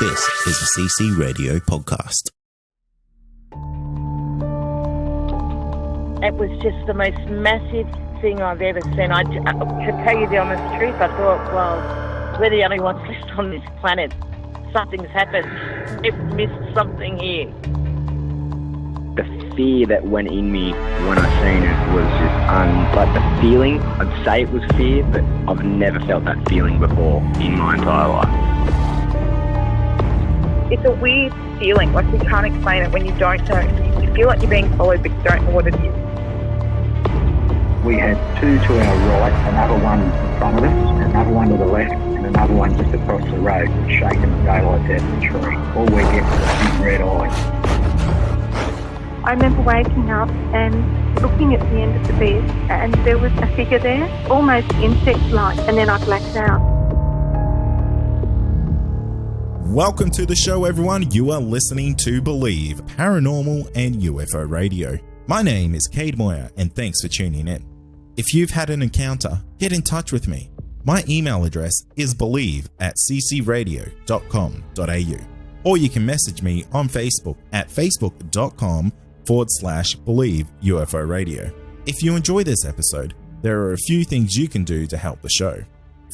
This is a CC Radio podcast. It was just the most massive thing I've ever seen. To tell you the honest truth, I thought, well, we're the only ones left on this planet. Something's happened. We've missed something here. The fear that went in me when I seen it was just like the feeling. I'd say it was fear, but I've never felt that feeling before in my entire life. It's a weird feeling, like you can't explain it when you don't know. You feel like you're being followed, but you don't know what it is. We had two to our right, another one in front of us, another one to the left, and another one just across the road, shaking the daylight out of the tree. All we get was a big red eye. I remember waking up and looking at the end of the bed, and there was a figure there, almost insect-like, and then I blacked out. Welcome to the show, everyone. You are listening to Believe, Paranormal and UFO Radio. My name is Cade Moyer, and thanks for tuning in. If you've had an encounter, get in touch with me. My email address is believe@ccradio.com.au, or you can message me on Facebook at facebook.com/Believe UFO Radio. If you enjoy this episode, there are a few things you can do to help the show.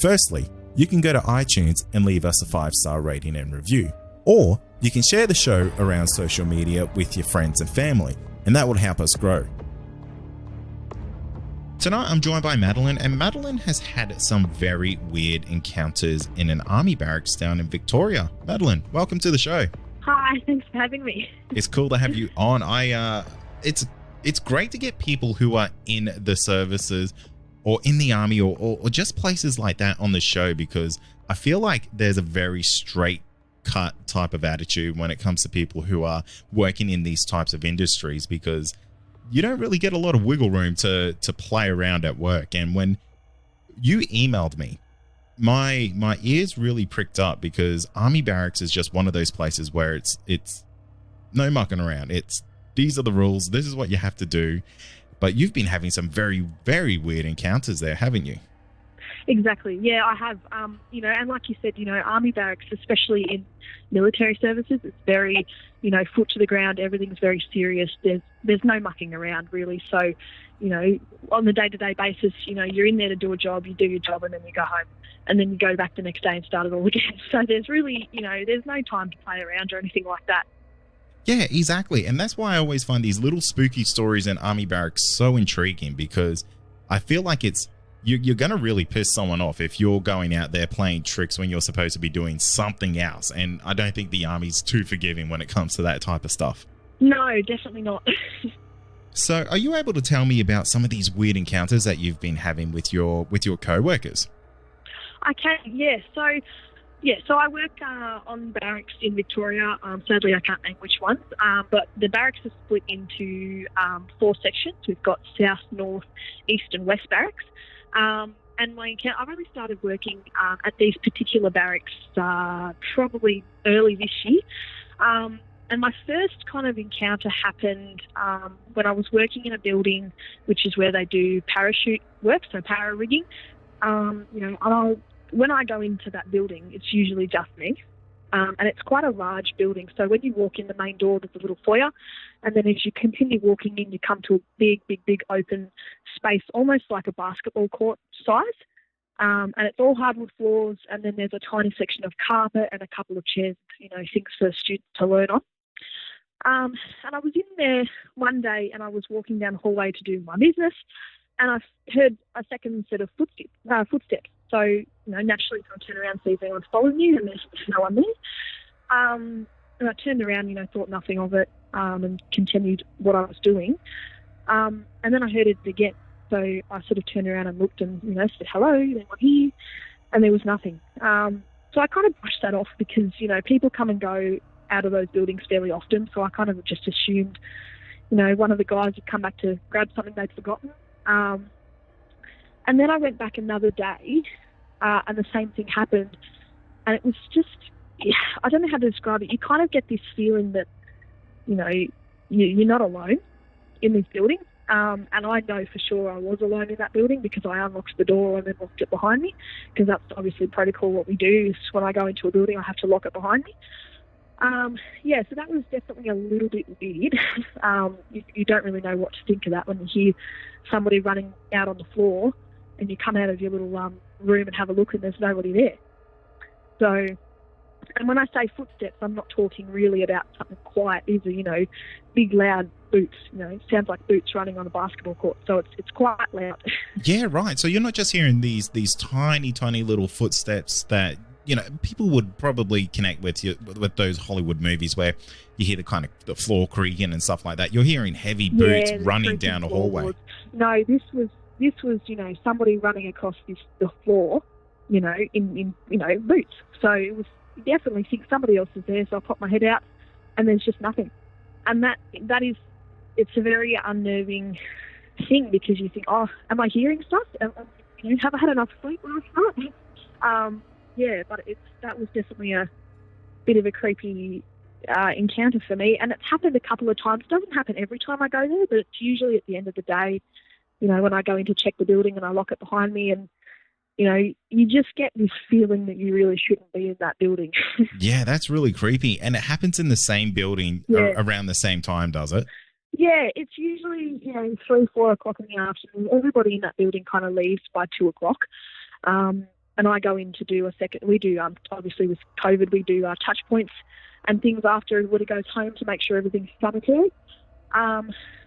Firstly, you can go to iTunes and leave us a 5-star rating and review, or you can share the show around social media with your friends and family, and that will help us grow. Tonight I'm joined by Madeline, and Madeline has had some very weird encounters in an army barracks down in Victoria. Madeline, welcome to the show. Hi, thanks for having me. It's cool to have you on. It's great to get people who are in the services or in the army or just places like that on the show, because I feel like there's a very straight cut type of attitude when it comes to people who are working in these types of industries, because you don't really get a lot of wiggle room to play around at work. And when you emailed me, my ears really pricked up, because army barracks is just one of those places where it's no mucking around. These are the rules. This is what you have to do. But you've been having some very, very weird encounters there, haven't you? Exactly. Yeah, I have. And like you said, army barracks, especially in military services, it's very, foot to the ground. Everything's very serious. There's no mucking around, really. So, on the day-to-day basis, you're in there to do a job, you do your job, and then you go home. And then you go back the next day and start it all again. So there's really, there's no time to play around or anything like that. Yeah, exactly. And that's why I always find these little spooky stories in army barracks so intriguing, because I feel like you're going to really piss someone off if you're going out there playing tricks when you're supposed to be doing something else. And I don't think the army's too forgiving when it comes to that type of stuff. No, definitely not. So are you able to tell me about some of these weird encounters that you've been having with your co-workers? I can, yeah. So I work on barracks in Victoria. Sadly, I can't name which ones, but the barracks are split into 4 sections. We've got South, North, East and West barracks. And I've only started working at these particular barracks probably early this year. And my first kind of encounter happened when I was working in a building, which is where they do parachute work, so para rigging. When I go into that building, it's usually just me. And it's quite a large building. So when you walk in the main door, there's a little foyer. And then as you continue walking in, you come to a big open space, almost like a basketball court size. And it's all hardwood floors. And then there's a tiny section of carpet and a couple of chairs, things for students to learn on. And I was in there one day and I was walking down the hallway to do my business. And I heard a second set of footsteps. So, naturally, I turned around, see if anyone's following you, and there's no one there. And I turned around, thought nothing of it, and continued what I was doing. And then I heard it again. So I sort of turned around and looked and, said, hello, anyone here? And there was nothing. So I kind of brushed that off because, people come and go out of those buildings fairly often. So I kind of just assumed, one of the guys had come back to grab something they'd forgotten. And then I went back another day, and the same thing happened. And it was just, I don't know how to describe it. You kind of get this feeling that, you're not alone in these buildings. And I know for sure I was alone in that building because I unlocked the door and then locked it behind me, because that's obviously protocol. What we do is when I go into a building, I have to lock it behind me. So that was definitely a little bit weird. You don't really know what to think of that when you hear somebody running out on the floor and you come out of your little room and have a look and there's nobody there. So, and when I say footsteps, I'm not talking really about something quiet. These are, big loud boots. It sounds like boots running on a basketball court. So it's quite loud. Yeah, right. So you're not just hearing these tiny, tiny little footsteps that people would probably connect with those Hollywood movies where you hear the kind of the floor creaking and stuff like that. You're hearing heavy boots running down a hallway. No, this was somebody running across the floor, in boots. So it was, you definitely think somebody else is there. So I pop my head out, and there's just nothing. And it's a very unnerving thing, because you think, oh, am I hearing stuff? Have I had enough sleep last night? But that was definitely a bit of a creepy encounter for me, and it's happened a couple of times. It doesn't happen every time I go there, but it's usually at the end of the day, when I go in to check the building and I lock it behind me, and you just get this feeling that you really shouldn't be in that building. Yeah, that's really creepy, and it happens in the same building around the same time, does it? Yeah, it's usually 3-4 o'clock in the afternoon. Everybody in that building kind of leaves by 2 o'clock. And I go in to do a second. We do, obviously with COVID, we do touch points and things after everybody goes home to make sure everything's sanitary.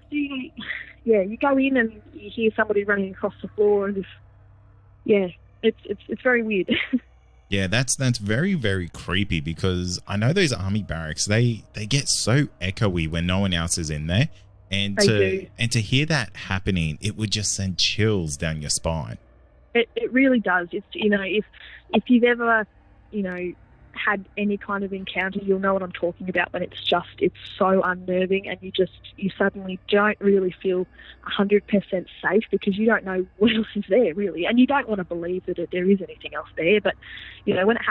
You go in and you hear somebody running across the floor, and it's very weird. Yeah, that's very, very creepy, because I know those army barracks, they get so echoey when no one else is in there, and to hear that happening, it would just send chills down your spine. It really does. It's if you've ever had any kind of encounter, you'll know what I'm talking about. When it's so unnerving, and you suddenly don't really feel 100% safe, because you don't know what else is there really, and you don't want to believe that there is anything else there. But when it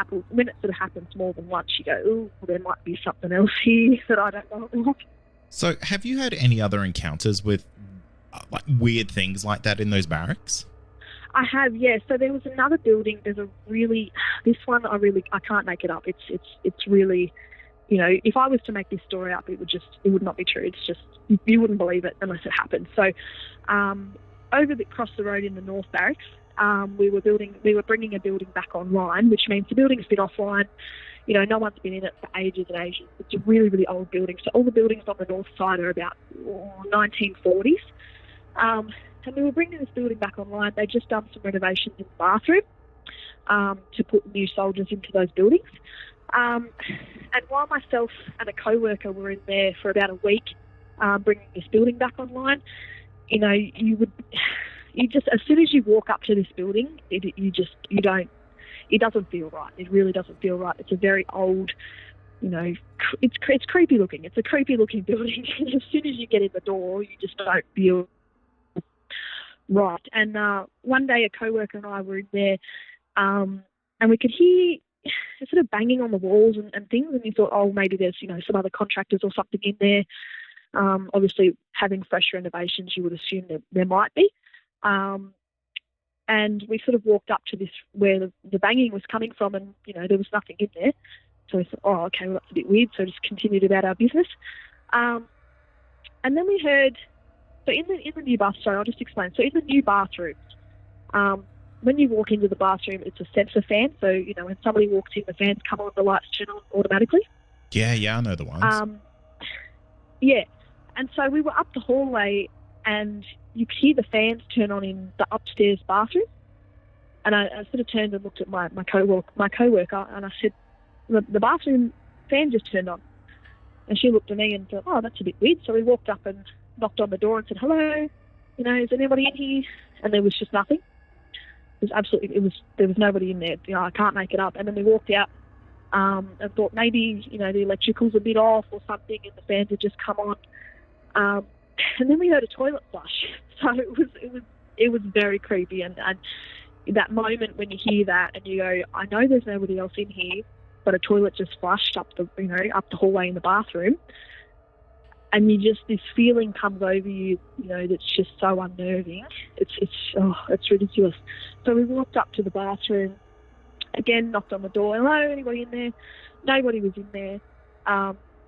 sort of happens more than once, you go, oh, well, there might be something else here that I don't know about. So, have you had any other encounters with weird things like that in those barracks? I have, yeah. So there was another building. There's this one I can't make it up. It's really, if I was to make this story up, it would not be true. It's just, you wouldn't believe it unless it happened. So, across the road in the North Barracks, we were bringing a building back online, which means the building's been offline. No one's been in it for ages and ages. It's a really, really old building. So all the buildings on the north side are about 1940s. And we were bringing this building back online. They'd just done some renovations in the bathroom to put new soldiers into those buildings. And while myself and a co-worker were in there for about a week bringing this building back online, you just, as soon as you walk up to this building, it doesn't feel right. It really doesn't feel right. It's a very old, it's creepy looking. It's a creepy looking building. As soon as you get in the door, you just don't feel right. And one day a co-worker and I were in there, and we could hear sort of banging on the walls and things, and we thought, oh, maybe there's some other contractors or something in there. Obviously, having fresh renovations, you would assume that there might be. And we sort of walked up to this where the banging was coming from, and there was nothing in there. So we thought, oh, okay, well, that's a bit weird. So just continued about our business. And then we heard. So in the new bathroom, sorry, I'll just explain. So in the new bathrooms, when you walk into the bathroom, it's a sensor fan. So, when somebody walks in, the fans come on, the lights turn on automatically. Yeah, I know the ones. Yeah. And so we were up the hallway, and you could hear the fans turn on in the upstairs bathroom. And I sort of turned and looked at my co-worker, and I said, the bathroom fan just turned on. And she looked at me and thought, oh, that's a bit weird. So we walked up and knocked on the door and said, hello, is anybody in here? And there was just nothing. There was nobody in there. I can't make it up. And then we walked out and thought maybe, the electrical's a bit off or something, and the fans had just come on. And then we heard a toilet flush. So it was very creepy. And that moment when you hear that and you go, I know there's nobody else in here, but a toilet just flushed up the hallway in the bathroom. and this feeling comes over you, that's just so unnerving. It's ridiculous. So we walked up to the bathroom, again, knocked on the door. Hello, anybody in there? Nobody was in there.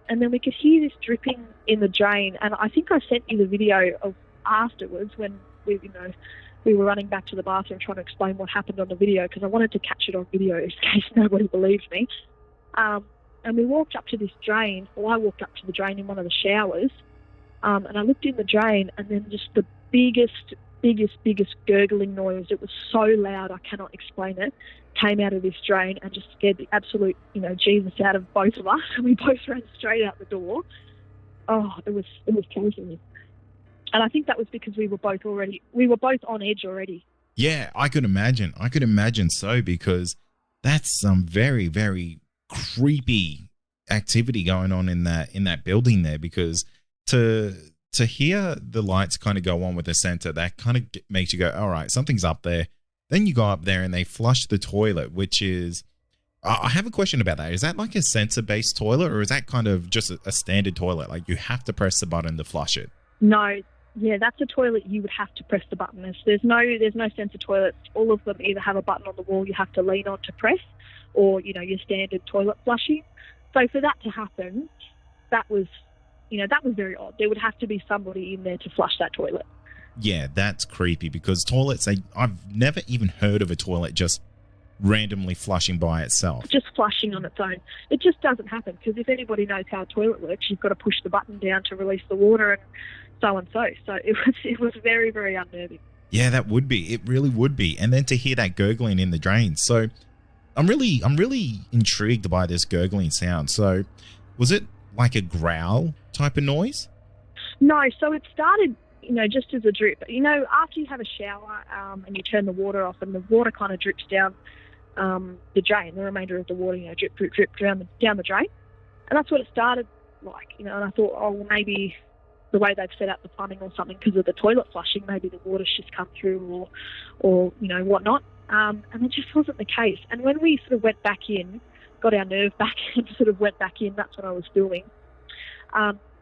And then we could hear this dripping in the drain. And I think I sent you the video of afterwards when we were running back to the bathroom trying to explain what happened on the video, because I wanted to catch it on video in case nobody believed me. And we walked up to this drain. Well, I walked up to the drain in one of the showers, and I looked in the drain, and then just the biggest gurgling noise. It was so loud, I cannot explain it, came out of this drain and just scared the absolute, Jesus out of both of us. And we both ran straight out the door. Oh, it was terrifying. And I think that was because we were both on edge already. Yeah, I could imagine. So, because that's some very, very creepy activity going on in that building there, because to hear the lights kind of go on with the center, that kind of makes you go, all right, something's up there. Then you go up there and they flush the toilet, which is, I have a question about that. Is that like a sensor-based toilet, or is that kind of just a standard toilet? Like you have to press the button to flush it? No. Yeah, that's a toilet you would have to press the button. There's no sensor toilets. All of them either have a button on the wall you have to lean on to press, or, your standard toilet flushing. So for that to happen, that was very odd. There would have to be somebody in there to flush that toilet. Yeah, that's creepy, because toilets, I've never even heard of a toilet just randomly flushing by itself. Just flushing on its own. It just doesn't happen, because if anybody knows how a toilet works, you've got to push the button down to release the water and so and so. So it was very, very unnerving. Yeah, that would be. It really would be. And then to hear that gurgling in the drain. So I'm really intrigued by this gurgling sound. So was it like a growl type of noise? No, so it started, just as a drip. After you have a shower and you turn the water off and the water kind of drips down the drain, the remainder of the water, drip, drip, drip down the drain. And that's what it started like, and I thought, oh, well, maybe the way they've set up the plumbing or something, because of the toilet flushing, maybe the water's just come through or whatnot. And it just wasn't the case. And when we sort of went back in, got our nerve back and sort of went back in, that's what I was doing.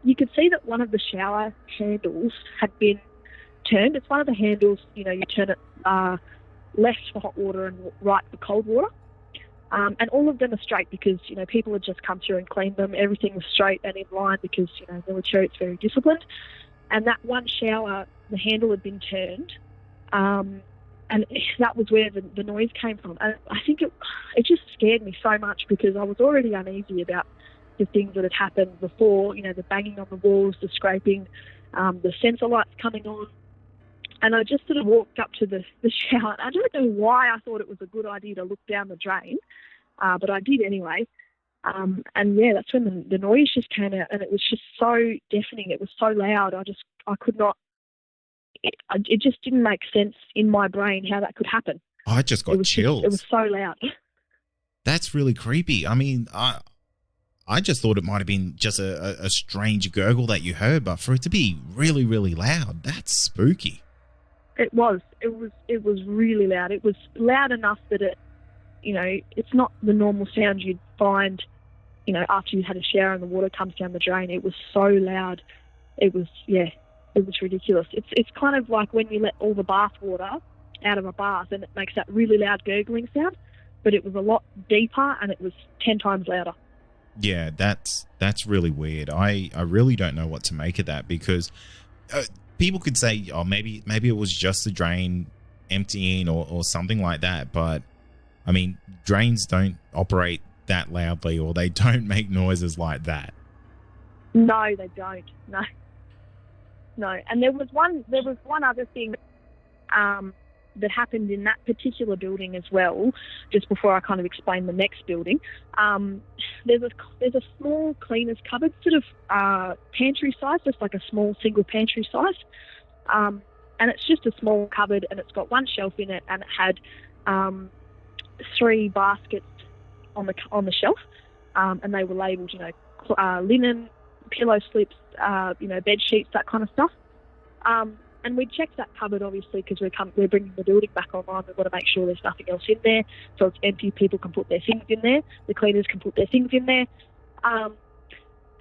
You could see that one of the shower handles had been turned. It's one of the handles, you turn it left for hot water and right for cold water. And all of them are straight because, people had just come through and cleaned them. Everything was straight and in line because, military, it's very disciplined. And that one shower, the handle had been turned. And that was where the noise came from. And I think it just scared me so much, because I was already uneasy about the things that had happened before, the banging on the walls, the scraping, the sensor lights coming on. And I just sort of walked up to the shower. I don't know why I thought it was a good idea to look down the drain, but I did anyway. And yeah, that's when the noise just came out, and it was just so deafening. It was so loud. I could not. It just didn't make sense in my brain how that could happen. I just got chills. It was so loud. That's really creepy. I mean, I just thought it might have been just a strange gurgle that you heard, but for it to be really, really loud, that's spooky. It was really loud. It was loud enough that it's not the normal sound you'd find, after you had a shower and the water comes down the drain. It was so loud. It was ridiculous. It's kind of like when you let all the bath water out of a bath and it makes that really loud gurgling sound, but it was a lot deeper and it was 10 times louder. Yeah, that's really weird. I really don't know what to make of that, because people could say, oh, maybe it was just the drain emptying or something like that. But I mean, drains don't operate that loudly, or they don't make noises like that. No, they don't. No. And there was one other thing that happened in that particular building as well, just before I kind of explain the next building. There's a small cleaner's cupboard, sort of pantry size, just like a small single pantry size. And it's just a small cupboard, and it's got one shelf in it, and it had 3 baskets on the shelf, and they were labelled, linen, pillow slips, bed sheets, that kind of stuff. And we checked that cupboard, obviously, because we're bringing the building back online. We've got to make sure there's nothing else in there, so it's empty. People can put their things in there. The cleaners can put their things in there.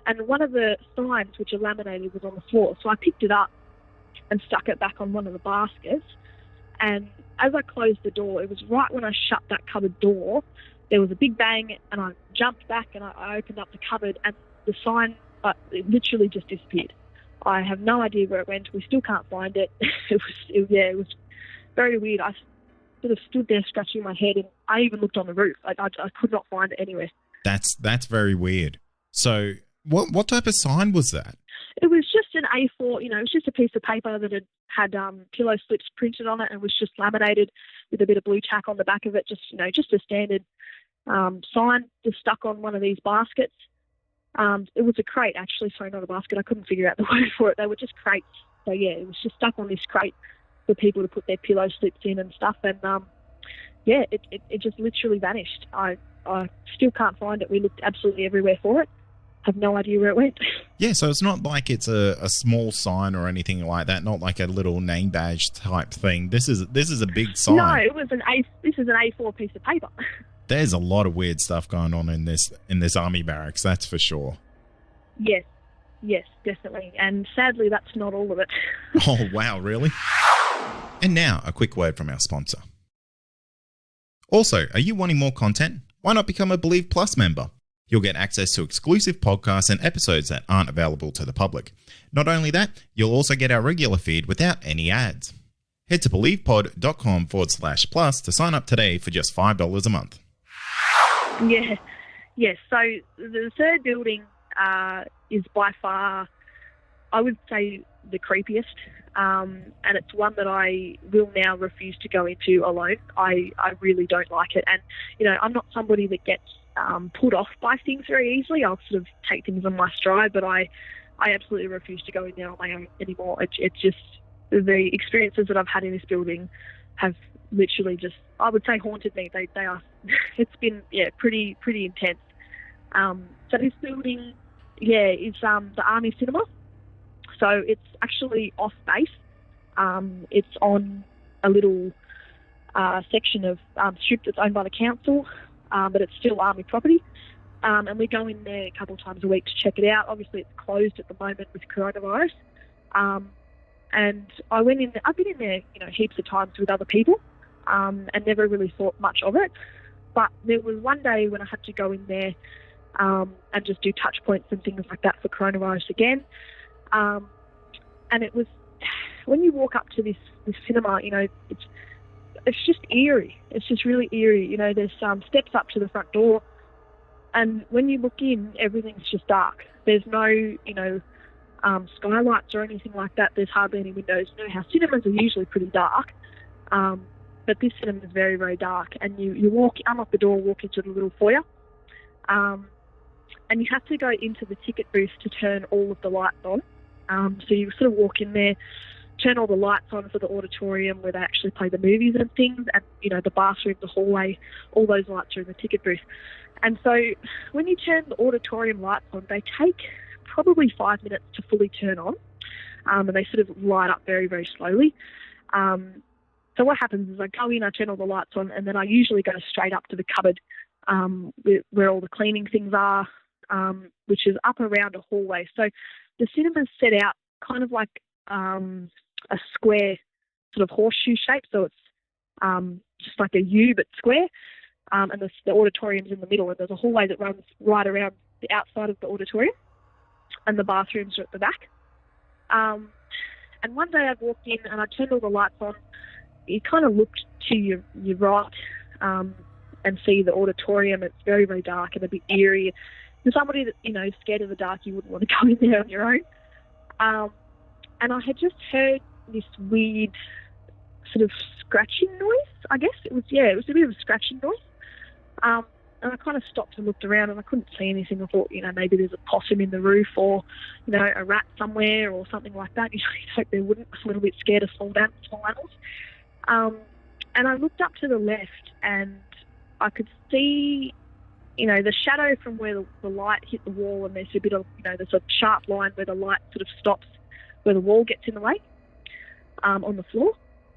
and one of the signs, which are laminated, was on the floor. So I picked it up and stuck it back on one of the baskets. And as I closed the door, it was right when I shut that cupboard door, there was a big bang, and I jumped back and I opened up the cupboard, and the sign it literally just disappeared. I have no idea where it went. We still can't find it. It was very weird. I sort of stood there scratching my head, and I even looked on the roof. I could not find it anywhere. That's very weird. So what type of sign was that? It was just an A4, it was just a piece of paper that had pillow slips printed on it, and was just laminated with a bit of blue tack on the back of it, just a standard sign just stuck on one of these baskets. It was a crate, actually. Sorry, not a basket. I couldn't figure out the word for it. They were just crates. So, yeah, it was just stuck on this crate for people to put their pillow slips in and stuff. And, it just literally vanished. I still can't find it. We looked absolutely everywhere for it. Have no idea where it went. Yeah, so it's not like it's a small sign or anything like that, not like a little name badge type thing. This is a big sign. No, this is an A4 piece of paper. There's a lot of weird stuff going on in this army barracks, that's for sure. Yes, definitely. And sadly, that's not all of it. Oh, wow, really? And now, a quick word from our sponsor. Also, are you wanting more content? Why not become a Believe Plus member? You'll get access to exclusive podcasts and episodes that aren't available to the public. Not only that, you'll also get our regular feed without any ads. Head to believepod.com/plus to sign up today for just $5 a month. Yeah, yes. So the third building is by far, I would say, the creepiest, and it's one that I will now refuse to go into alone. I really don't like it, and I'm not somebody that gets put off by things very easily. I'll sort of take things on my stride, but I absolutely refuse to go in there on my own anymore. It's just the experiences that I've had in this building have literally just, I would say, haunted me. They are. It's been pretty intense. So this building, is the Army Cinema. So it's actually off base. It's on a little section of strip that's owned by the council, but it's still Army property. And we go in there a couple of times a week to check it out. Obviously, it's closed at the moment with coronavirus. And I went in there, I've been in there, heaps of times with other people, and never really thought much of it. But there was one day when I had to go in there and just do touch points and things like that for coronavirus again. And it was, when you walk up to this cinema, it's just eerie. It's just really eerie. There's steps up to the front door, and when you look in, everything's just dark. There's no, skylights or anything like that. There's hardly any windows. How cinemas are usually pretty dark, but this cinema is very, very dark. And you unlock the door, walk into the little foyer, and you have to go into the ticket booth to turn all of the lights on. So you sort of walk in there, turn all the lights on for the auditorium where they actually play the movies and things, and the bathroom, the hallway, all those lights are in the ticket booth. And so when you turn the auditorium lights on, they take probably 5 minutes to fully turn on, and they sort of light up very, very slowly. So what happens is I go in, I turn all the lights on, and then I usually go straight up to the cupboard where all the cleaning things are, which is up around a hallway. So the cinema's set out kind of like a square sort of horseshoe shape, so it's just like a U but square, and the auditorium's in the middle, and there's a hallway that runs right around the outside of the auditorium, and the bathrooms are at the back. And one day I walked in and I turned all the lights on. You kind of looked to your right and see the auditorium. It's very, very dark and a bit eerie. For somebody that, is scared of the dark, you wouldn't want to go in there on your own. And I had just heard this weird sort of scratching noise, I guess. It was a bit of a scratching noise. And I kind of stopped and looked around, and I couldn't see anything. I thought, maybe there's a possum in the roof, or, a rat somewhere or something like that. You'd hope there wouldn't. I'm a little bit scared of small animals. And I looked up to the left, and I could see, the shadow from where the light hit the wall, and there's a bit of, there's a sharp line where the light sort of stops, where the wall gets in the way, on the floor.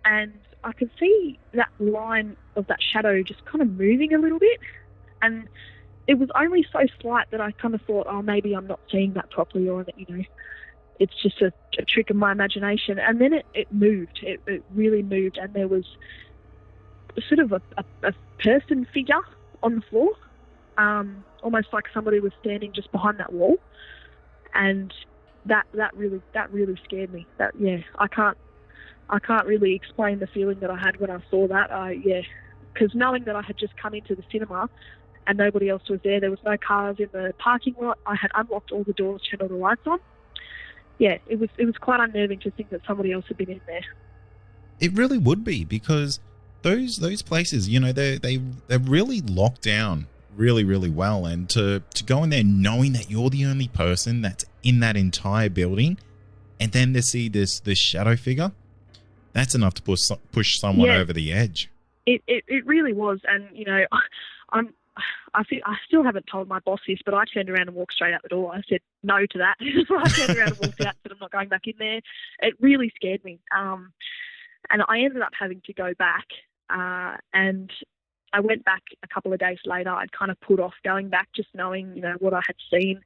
And I could see that line of that shadow just kind of moving a little bit. And it was only so slight that I kind of thought, oh, maybe I'm not seeing that properly, or that, it's just a trick of my imagination. And then it moved. It really moved, and there was sort of a person figure on the floor, almost like somebody was standing just behind that wall, and that really scared me. I can't really explain the feeling that I had when I saw that. Because knowing that I had just come into the cinema and nobody else was there was no cars in the parking lot. I had unlocked all the doors, turned all the lights on. Yeah, it was quite unnerving to think that somebody else had been in there. It really would be, because those places, they're really locked down really, really well, and to go in there knowing that you're the only person that's in that entire building, and then to see this shadow figure, that's enough to push someone over the edge. It really was, and I still haven't told my boss this, but I turned around and walked straight out the door. I said no to that. I turned around and walked out, said I'm not going back in there. It really scared me, and I ended up having to go back, and I went back a couple of days later. I'd kind of put off going back, just knowing, what I had seen,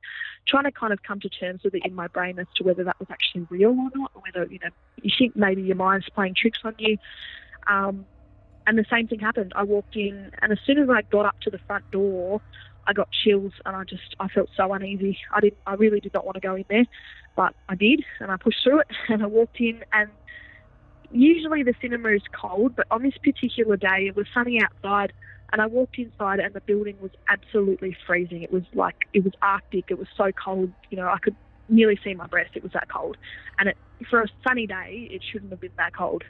trying to kind of come to terms with it in my brain as to whether that was actually real or not, or whether, you think maybe your mind's playing tricks on you. And the same thing happened. I walked in, and as soon as I got up to the front door, I got chills, and I felt so uneasy. I really did not want to go in there, but I did, and I pushed through it, and I walked in, and usually the cinema is cold, but on this particular day it was sunny outside, and I walked inside and the building was absolutely freezing. It was Arctic. It was so cold, I could nearly see my breath. It was that cold, and for a sunny day it shouldn't have been that cold.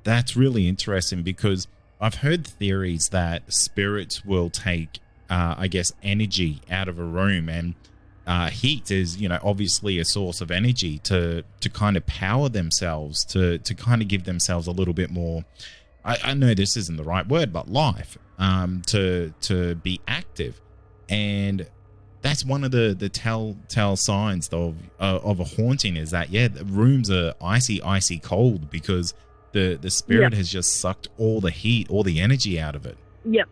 That's really interesting, because I've heard theories that spirits will take energy out of a room, and heat is, obviously a source of energy to kind of power themselves, to kind of give themselves a little bit more, I know this isn't the right word, but life, to be active. And that's one of the telltale signs of a haunting, is that, the rooms are icy cold, because the spirit has just sucked all the heat, all the energy out of it. Yep.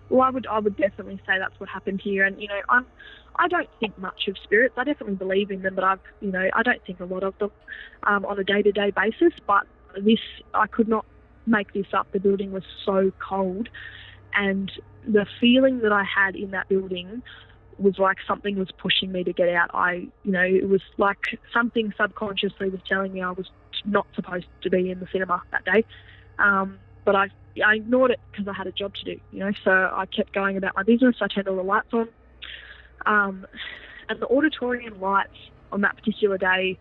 Well, I would definitely say that's what happened here. And, I don't think much of spirits. I definitely believe in them, but I don't think a lot of them on a day-to-day basis. But I could not make this up. The building was so cold, and the feeling that I had in that building was like something was pushing me to get out. It was like something subconsciously was telling me I was not supposed to be in the cinema that day. But I ignored it because I had a job to do, so I kept going about my business. I turned all the lights on. And the auditorium lights on that particular day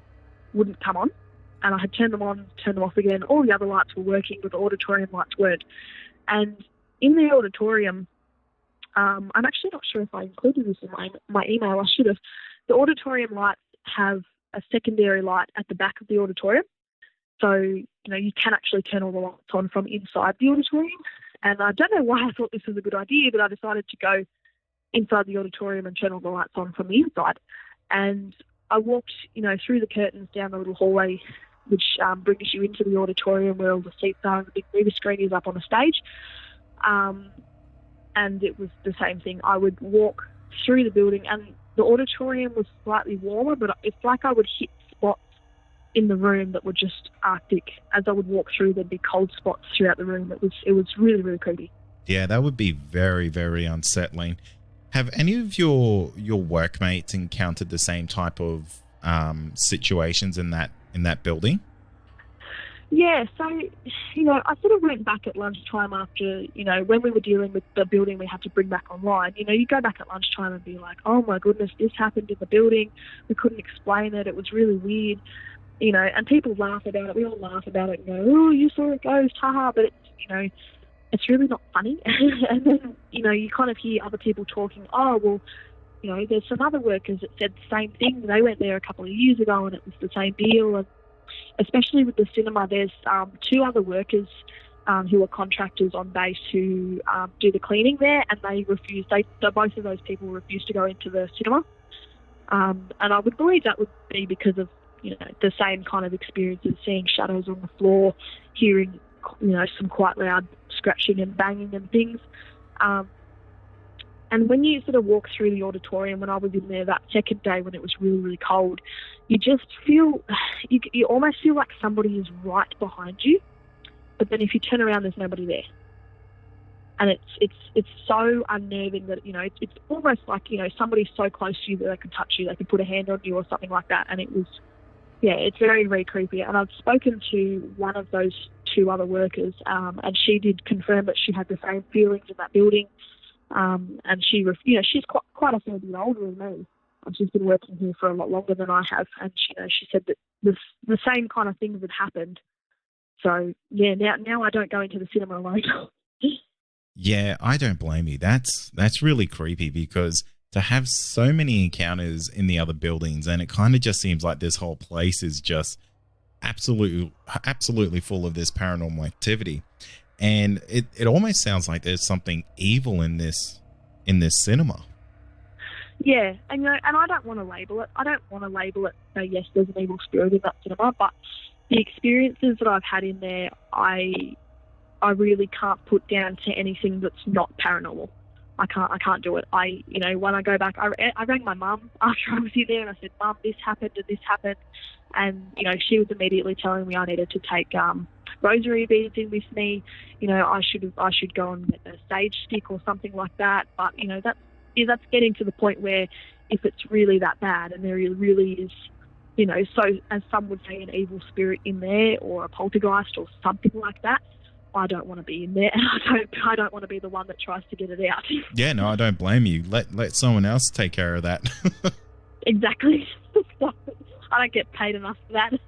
wouldn't come on. And I had turned them on, turned them off again. All the other lights were working, but the auditorium lights weren't. And in the auditorium, I'm actually not sure if I included this in my email. I should have. The auditorium lights have a secondary light at the back of the auditorium. So, you can actually turn all the lights on from inside the auditorium. And I don't know why I thought this was a good idea, but I decided to go inside the auditorium and turn all the lights on from the inside. And I walked, through the curtains down the little hallway, which brings you into the auditorium where all the seats are and the big movie screen is up on a stage. And it was the same thing. I would walk through the building, and the auditorium was slightly warmer, but it's like I would hit spots in the room that were just Arctic. As I would walk through, there'd be cold spots throughout the room. It was really, really creepy. Yeah, that would be very, very unsettling. Have any of your workmates encountered the same type of situations in that building? Yeah, so, I sort of went back at lunchtime after, when we were dealing with the building we had to bring back online. You go back at lunchtime and be like, oh my goodness, this happened in the building. We couldn't explain it. It was really weird, and people laugh about it. We all laugh about it and go, oh, you saw a ghost, haha, but it's, it's really not funny. And then, you kind of hear other people talking, oh, well, there's some other workers that said the same thing. They went there a couple of years ago and it was the same deal. And especially with the cinema, there's two other workers who are contractors on base who do the cleaning there, and they refuse. Both of those people refuse to go into the cinema. And I would believe that would be because of, the same kind of experiences, seeing shadows on the floor, hearing, some quite loud scratching and banging and things. And when you sort of walk through the auditorium, when I was in there that second day when it was really, really cold, you just feel, you almost feel like somebody is right behind you. But then if you turn around, there's nobody there. And it's so unnerving that, it's almost like, somebody's so close to you that they can touch you, they can put a hand on you or something like that. And it was, it's very, very creepy. And I've spoken to one of those two other workers, and she did confirm that she had the same feelings in that building. And she, she's quite a fair bit older than me, and she's been working here for a lot longer than I have. And she said that the same kind of things had happened. So yeah, now I don't go into the cinema alone. Yeah, I don't blame you. That's really creepy, because to have so many encounters in the other buildings, and it kind of just seems like this whole place is just absolutely full of this paranormal activity. And it almost sounds like there's something evil in this cinema. Yeah, and and I don't want to label it. Yes, there's an evil spirit in that cinema, but the experiences that I've had in there, I really can't put down to anything that's not paranormal. I can't do it. When I go back, I rang my mum after I was in there and I said, "Mum, this happened and this happened," and she was immediately telling me I needed to take rosary beads in with me. I should go and get a sage stick or something like that. But that's getting to the point where if it's really that bad and there really is, so as some would say, an evil spirit in there or a poltergeist or something like that, I don't want to be in there, and I don't want to be the one that tries to get it out. Yeah, no, I don't blame you. Let someone else take care of that. Exactly. I don't get paid enough for that.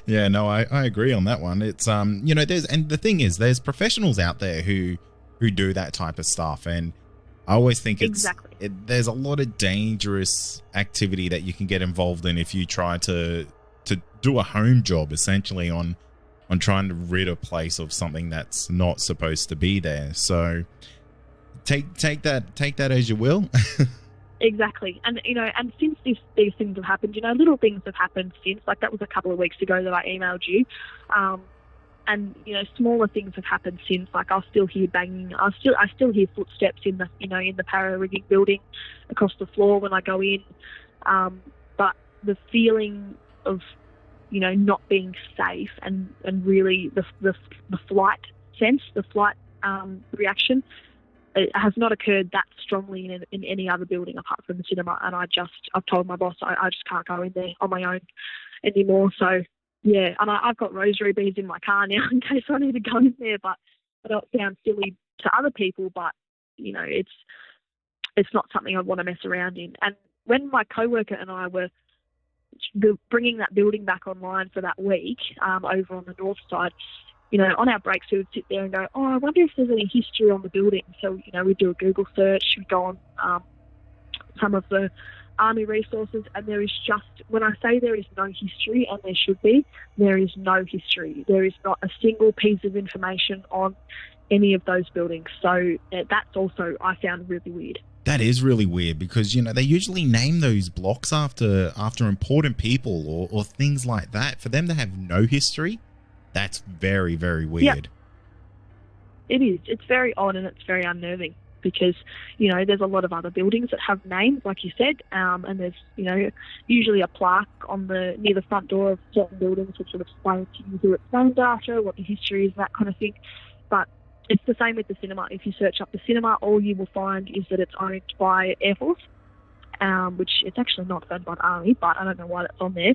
Yeah, no, I agree on that one. It's and the thing is, there's professionals out there who do that type of stuff, and I always think there's a lot of dangerous activity that you can get involved in if you try to do a home job, essentially, on trying to rid a place of something that's not supposed to be there. So take that as you will. Exactly. And and since these things have happened, little things have happened since, like that was a couple of weeks ago that I emailed you. And smaller things have happened since, like I'll still hear banging. I still hear footsteps in the in the para rigging building across the floor when I go in. But the feeling of not being safe and really the flight sense, the flight reaction, it has not occurred that strongly in any other building apart from the cinema. And I've told my boss I just can't go in there on my own anymore. So yeah, and I've got rosary beads in my car now in case I need to go in there. But I don't sound silly to other people, but it's not something I want to mess around in. And when my coworker and I were bringing that building back online for that week over on the north side, on our breaks we would sit there and go, "Oh, I wonder if there's any history on the building." So we'd do a Google search, we'd go on some of the army resources, and there is just, when I say there is no history, and there should be, there is no history. There is not a single piece of information on any of those buildings. So that's also, I found really weird. That is really weird, because they usually name those blocks after important people or things like that. For them to have no history, that's very, very weird. Yeah. It is. It's very odd, and it's very unnerving, because there's a lot of other buildings that have names, like you said, and there's usually a plaque near the front door of certain buildings which sort of explains to you who it's named after, what the history is, that kind of thing. But it's the same with the cinema. If you search up the cinema, all you will find is that it's owned by Air Force, which it's actually not owned by the Army, but I don't know why that's on there.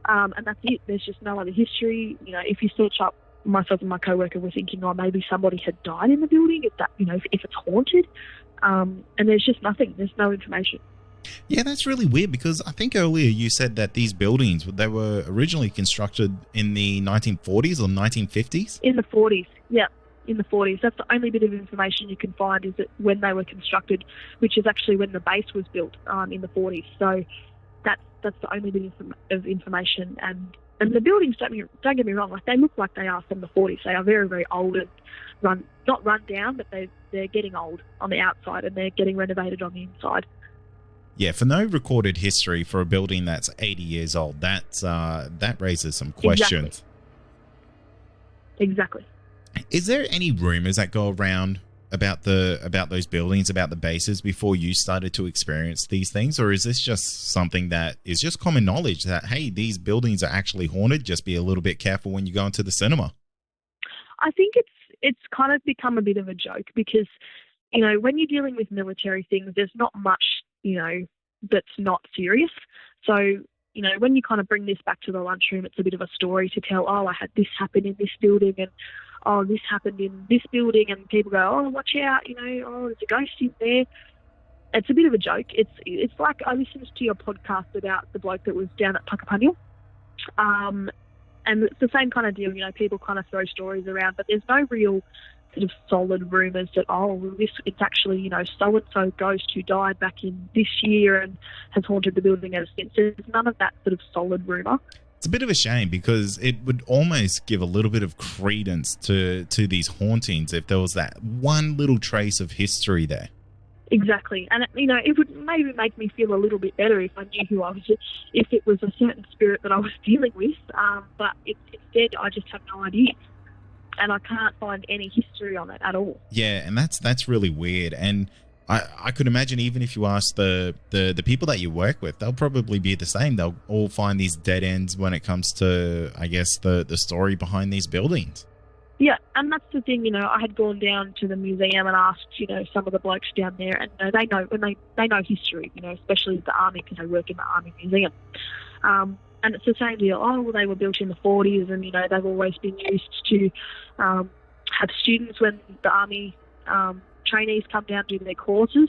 And that's it. There's just no other history. If you search up, myself and my coworker were thinking, maybe somebody had died in the building, if it's haunted. And there's just nothing. There's no information. Yeah, that's really weird, because I think earlier you said that these buildings, they were originally constructed in the 1940s or 1950s? In the 40s, yeah. In the 40s. That's the only bit of information you can find, is that when they were constructed, which is actually when the base was built in the 40s. So that's the only bit of information. And the buildings, don't get me wrong, like they look like they are from the 40s. They are very, very old and not run down, but they're getting old on the outside, and they're getting renovated on the inside. Yeah, for no recorded history for a building that's 80 years old, that raises some questions. Exactly. Is there any rumors that go around about those buildings, about the bases before you started to experience these things, or is this just something that is just common knowledge that, hey, these buildings are actually haunted, just be a little bit careful when you go into the cinema? I think it's kind of become a bit of a joke because, when you're dealing with military things, there's not much, that's not serious. So, when you kind of bring this back to the lunchroom, it's a bit of a story to tell. Oh, I had this happen in this building, and oh, this happened in this building, and people go, oh, watch out, oh, there's a ghost in there. It's a bit of a joke. It's like I listened to your podcast about the bloke that was down at Puckapunyal. And it's the same kind of deal, people kind of throw stories around, but there's no real sort of solid rumours that, it's actually, so-and-so ghost who died back in this year and has haunted the building ever since. There's none of that sort of solid rumour. It's a bit of a shame because it would almost give a little bit of credence to these hauntings if there was that one little trace of history there. Exactly. And, it would maybe make me feel a little bit better if I knew who I was, if it was a certain spirit that I was dealing with. But instead, I just have no idea. And I can't find any history on it at all. Yeah, and that's really weird. And I could imagine even if you ask the people that you work with, they'll probably be the same. They'll all find these dead ends when it comes to, I guess, the story behind these buildings. Yeah, and that's the thing, I had gone down to the museum and asked, some of the blokes down there, and they know, and they know history, especially the army, because they work in the army museum. And it's the same deal. Oh, well, they were built in the 40s, and, they've always been used to have students when the army trainees come down to do their courses.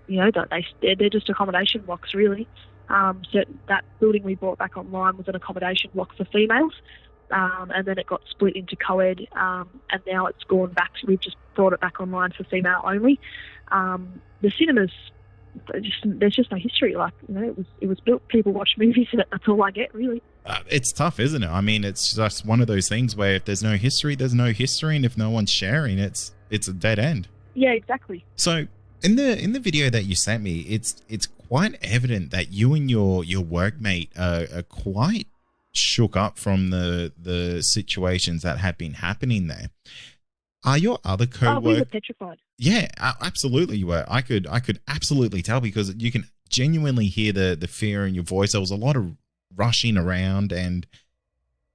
They're just accommodation blocks, really. So that building we brought back online was an accommodation block for females. And then it got split into co-ed, and now it's gone back. We've just brought it back online for female only. The cinemas, there's just no history. Like, it was built. People watch movies in it. That's all I get, really. It's tough, isn't it? I mean, it's just one of those things where if there's no history, there's no history, and if no one's sharing, it's a dead end. Yeah, exactly. So in the video that you sent me, it's quite evident that you and your workmate are quite shook up from the situations that have been happening there. Are your other co-workers? We were petrified. Yeah, absolutely you were. I could absolutely tell because you can genuinely hear the fear in your voice. There was a lot of rushing around, and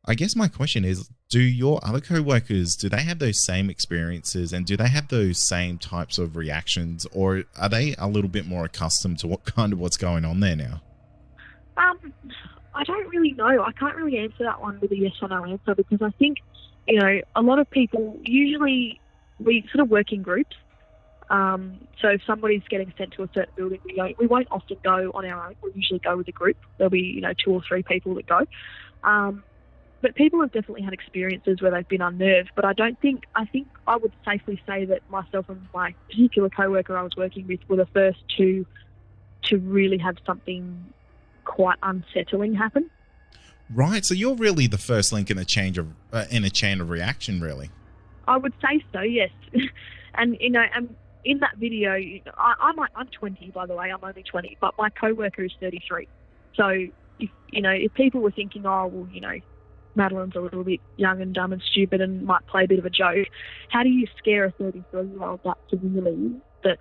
I guess my question is, do your other co-workers, do they have those same experiences, and do they have those same types of reactions, or are they a little bit more accustomed to what's going on there now? I don't really know. I can't really answer that one with a yes or no answer because I think, a lot of people, usually we sort of work in groups. So if somebody's getting sent to a certain building, we won't often go on our own. We'll usually go with a group. There'll be, 2 or 3 people that go. But people have definitely had experiences where they've been unnerved. But I think I would safely say that myself and my particular co-worker I was working with were the first to really have something quite unsettling happen. Right, so you're really the first link in a chain of reaction, really. I would say so, yes. And and in that video, I'm 20, by the way. I'm only 20, but my co-worker is 33. So if people were thinking, oh well, Madeline's a little bit young and dumb and stupid and might play a bit of a joke, how do you scare a 33-year-old that severely that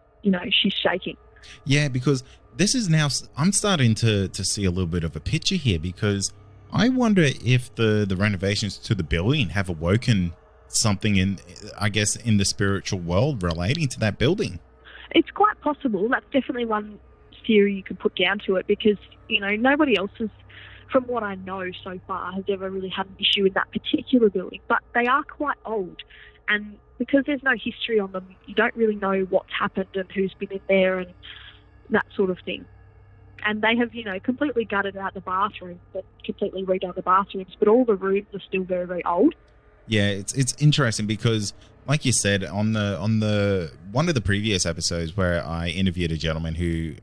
she's shaking? Yeah, because this is now, I'm starting to see a little bit of a picture here because I wonder if the renovations to the building have awoken something in the spiritual world relating to that building. It's quite possible. That's definitely one theory you could put down to it because, nobody else has, from what I know so far, has ever really had an issue in that particular building. But they are quite old, and because there's no history on them, you don't really know what's happened and who's been in there and that sort of thing. And they have, completely gutted out the bathrooms and completely redone the bathrooms, but all the rooms are still very, very old. Yeah, it's interesting because, like you said, on the one of the previous episodes where I interviewed a gentleman who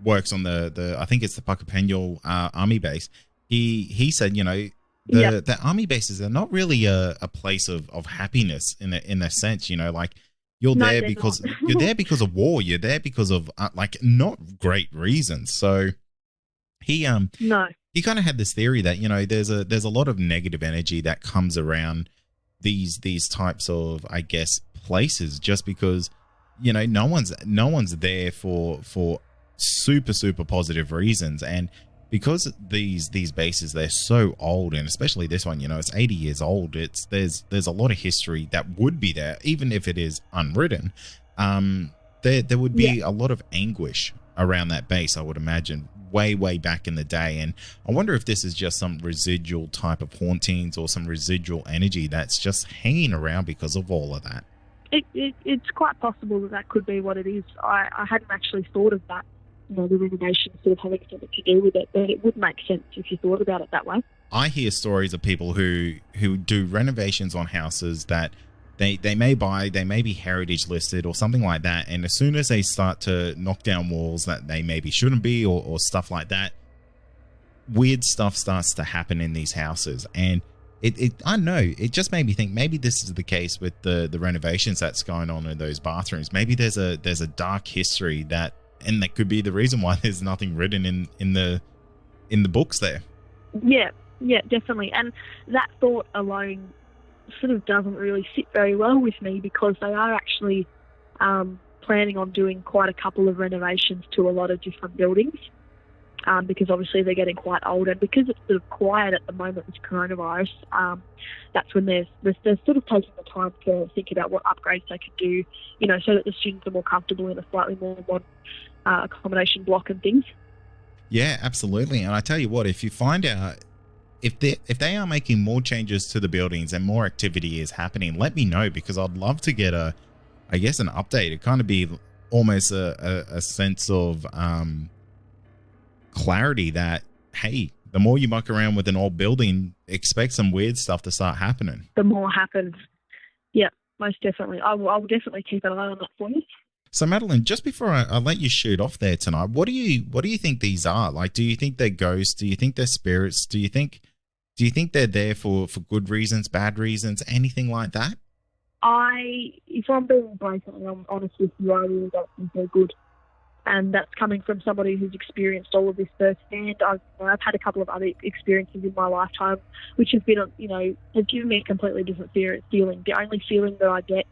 works on the I think it's the Puckapunyal army base, he said, the army bases are not really a place of happiness in a sense, like. You're there because you're there because of war. You're there because of not great reasons. So he kind of had this theory that there's a lot of negative energy that comes around these types of places just because, no one's there for super positive reasons. And because these bases, they're so old, and especially this one, it's 80 years old. There's a lot of history that would be there, even if it is unwritten. There would be a lot of anguish around that base, I would imagine, way back in the day. And I wonder if this is just some residual type of hauntings or some residual energy that's just hanging around because of all of that. It's quite possible that could be what it is. I hadn't actually thought of that, the renovation sort of having something to do with it, but it would make sense if you thought about it that way. I hear stories of people who do renovations on houses that they may buy, they may be heritage listed or something like that, and as soon as they start to knock down walls that they maybe shouldn't be or stuff like that, weird stuff starts to happen in these houses. And I don't know, it just made me think maybe this is the case with the renovations that's going on in those bathrooms. Maybe there's a dark history that could be the reason why there's nothing written in the books there. Yeah, definitely. And that thought alone sort of doesn't really sit very well with me, because they are actually planning on doing quite a couple of renovations to a lot of different buildings, because obviously they're getting quite old, and because it's sort of quiet at the moment with coronavirus, that's when they're sort of taking the time to think about what upgrades they could do, so that the students are more comfortable in a slightly more modern accommodation block and things. Yeah, absolutely. And I tell you what, if you find out if they are making more changes to the buildings and more activity is happening, let me know, because I'd love to get an update. It kind of be almost a sense of clarity that, hey, the more you muck around with an old building, expect some weird stuff to start happening. The more happens. Yeah, most definitely. I will definitely keep an eye on that for you. So Madeline, just before I let you shoot off there tonight, what do you think these are? Like, do you think they're ghosts? Do you think they're spirits? Do you think they're there for good reasons, bad reasons, anything like that? If I'm being blatantly honest with you, I really don't think they're good. And that's coming from somebody who's experienced all of this firsthand. I've had a couple of other experiences in my lifetime, which have been, have given me a completely different feeling. The only feeling that I get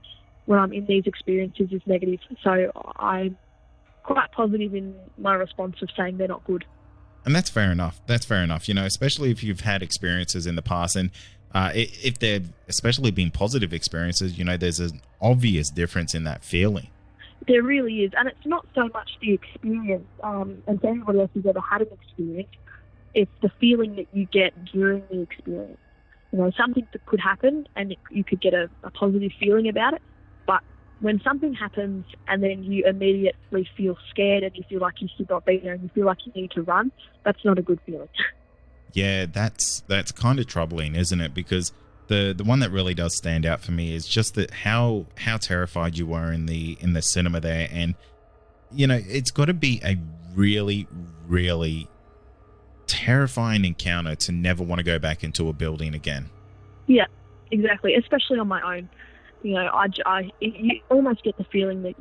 when I'm in these experiences is negative. So I'm quite positive in my response of saying they're not good. And that's fair enough. Especially if you've had experiences in the past, and if they've especially been positive experiences, there's an obvious difference in that feeling. There really is. And it's not so much the experience, and for anybody else who's ever had an experience, it's the feeling that you get during the experience. Something that could happen and you could get a positive feeling about it. But when something happens and then you immediately feel scared and you feel like you should not be there and you feel like you need to run, that's not a good feeling. Yeah, that's kind of troubling, isn't it? Because the one that really does stand out for me is just that how terrified you were in the cinema there. And, it's got to be a really, really terrifying encounter to never want to go back into a building again. Yeah, exactly. Especially on my own. You almost get the feeling that,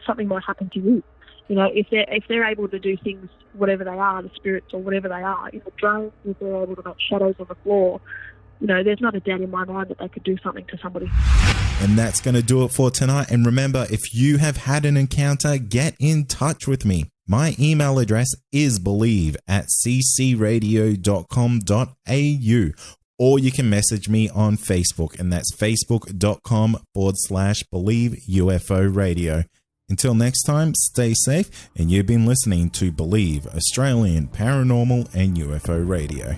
something might happen to you. If they're able to do things, whatever they are, the spirits or whatever they are, in the drones, if they're able to make shadows on the floor, there's not a doubt in my mind that they could do something to somebody. And that's going to do it for tonight. And remember, if you have had an encounter, get in touch with me. My email address is believe@ccradio.com.au. Or you can message me on Facebook, and that's facebook.com/Believe UFO Radio. Until next time, stay safe, and you've been listening to Believe Australian Paranormal and UFO Radio.